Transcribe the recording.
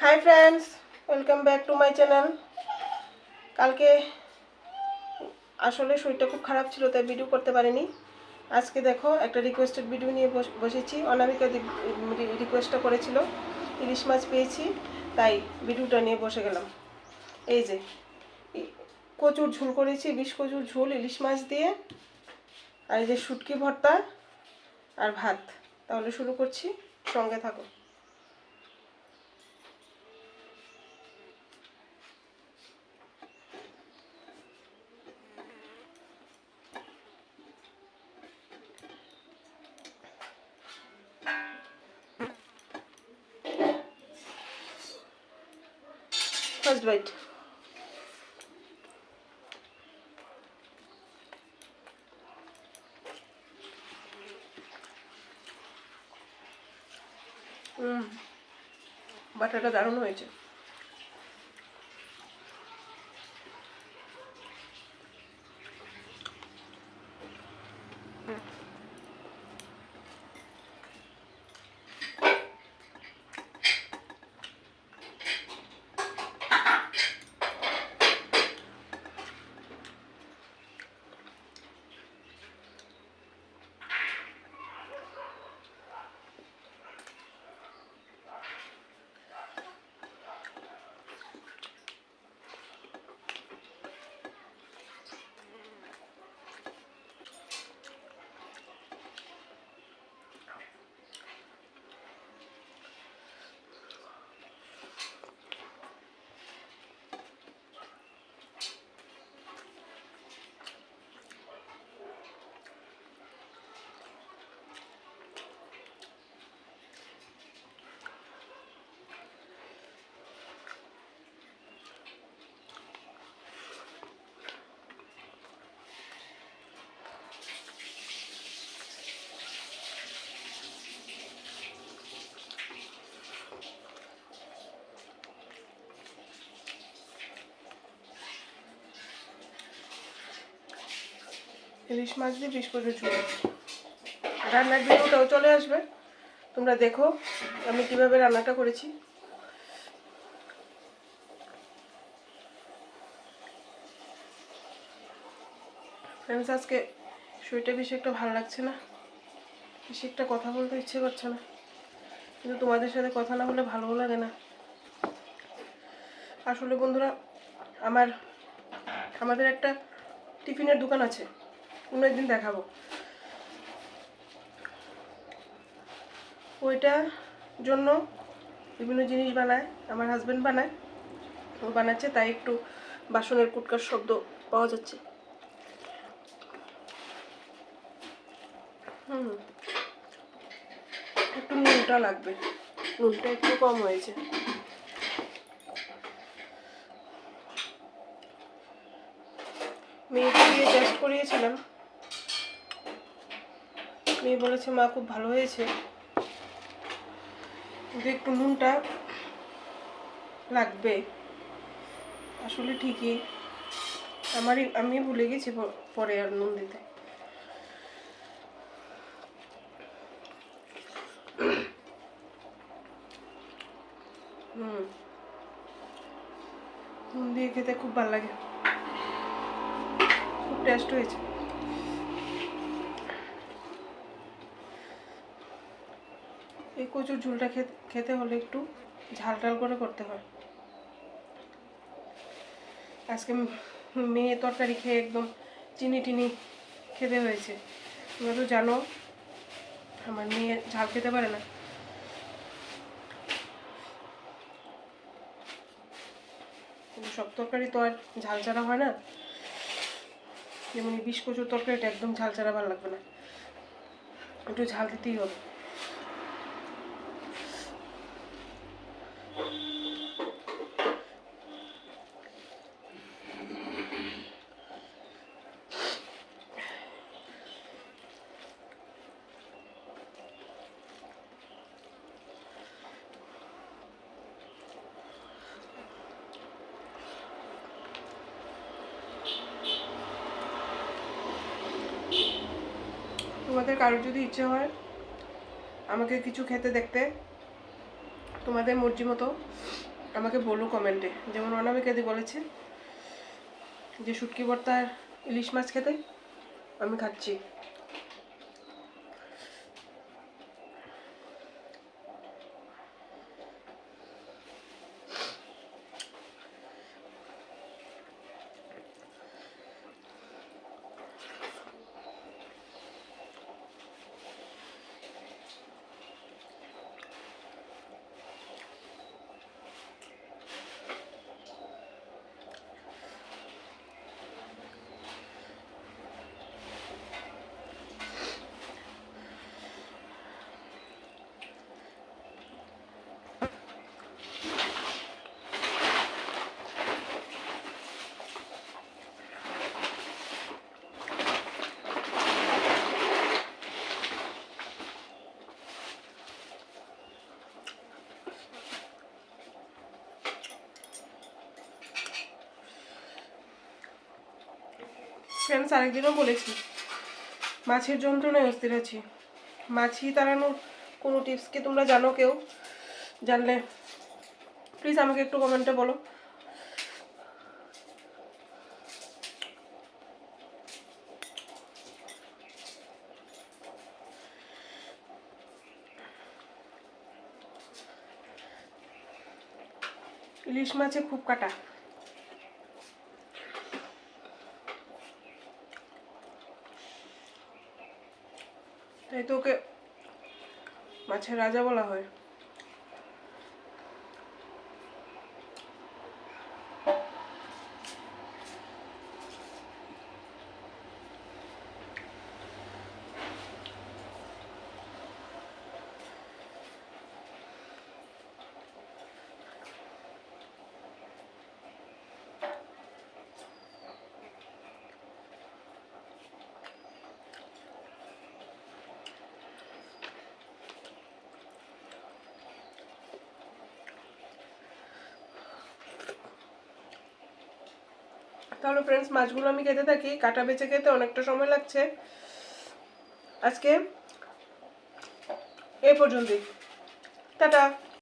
Hi friends, welcome back to my channel. কালকে আসলে শরীরটা খুব খারাপ ছিল, তাই ভিডিও করতে পারিনি। আজকে দেখো একটা রিকোয়েস্টেড ভিডিও নিয়ে বসেছি। অনামিকা রিকোয়েস্টটা করেছিল, ইলিশ মাছ পেয়েছি, তাই ভিডিওটা নিয়ে বসে গেলাম। এই যে কচুর ঝোল করেছি, 20 কচুর ঝোল ইলিশ মাছ দিয়ে, আর এই যে শুটকি ভর্তা আর ভাত। তাহলে শুরু করছি, সঙ্গে থাকো। First bite. বাটারটা দারুণ হয়েছে। ইলিশ মাছ দিয়ে 20 কচুর ঝোল। রান্নার ভিডিওটাও চলে আসবে, তোমরা দেখো আমি কিভাবে রান্নাটা করেছি। ফ্রেন্ডস, আজকে শরীরটা বেশি একটা ভালো লাগছে না, বেশি একটা কথা বলতে ইচ্ছে করছে না, কিন্তু তোমাদের সাথে কথা না বলে ভালোও লাগে না। আসলে বন্ধুরা, আমাদের একটা টিফিনের দোকান আছে, কোনো একদিন দেখাবো। ওইটার জন্য বিভিন্ন জিনিস বানায়, আমার হাজব্যান্ড বানায়, ও বানাচ্ছে, তাই একটু বাসনের কুটকার শব্দ পাওয়া যাচ্ছে। একটু নুনটা লাগবে, নুনটা একটু কম হয়েছে। মেয়েকে দিয়ে টেস্ট করিয়েছিলাম, মেয়ে বলেছে মা খুব ভালো হয়েছে, কিন্তু একটু নুনটা লাগবে। আসলে ঠিকই, আমি ভুলে গেছি পরে আর নুন দিতে। নুন দিয়ে খেতে খুব ভালো লাগে, খুব টেস্ট হয়েছে। এই কচুর ঝোলটা খেতে হলে একটু ঝাল টাল করে করতে হয়। আজকে মেয়ে তরকারি খেয়ে একদম চিনি টিনি খেতে হয়েছে। তোমরা তো জানো আমার মেয়ে ঝাল খেতে পারে না। কিন্তু সব তরকারি তো আর ঝাল ছাড়া হয় না, যেমন 20 কচুর তরকারিটা একদম ঝাল ছাড়া ভালো লাগবে না, একটু ঝাল দিতেই হবে। তোমাদের কারোর যদি ইচ্ছে হয় আমাকে কিছু খেতে দেখতে, তোমাদের মর্জি মতো আমাকে বলো কমেন্টে। যেমন অনামিকাদি বলেছে যে শুটকি ভর্তা আর ইলিশ মাছ খেতে, আমি খাচ্ছি। ফ্রেন্ডস, আরেকদিনও বলেছি মাছের যন্ত্রণায় অস্থির আছি। মাছি তাড়ানোর কোনো টিপস কি তোমরা জানো? কেউ জানলে প্লিজ আমাকে একটু কমেন্টে বলো। ইলিশ মাছে খুব কাটা। তাই তো ওকে মাছের রাজা বলা হয়। তাহলে ফ্রেন্ডস, মাছগুলো আমি খেতে থাকি। কাটা বেছে খেতে অনেকটা সময় লাগছে। আজকে এই পর্যন্তই। টাটা।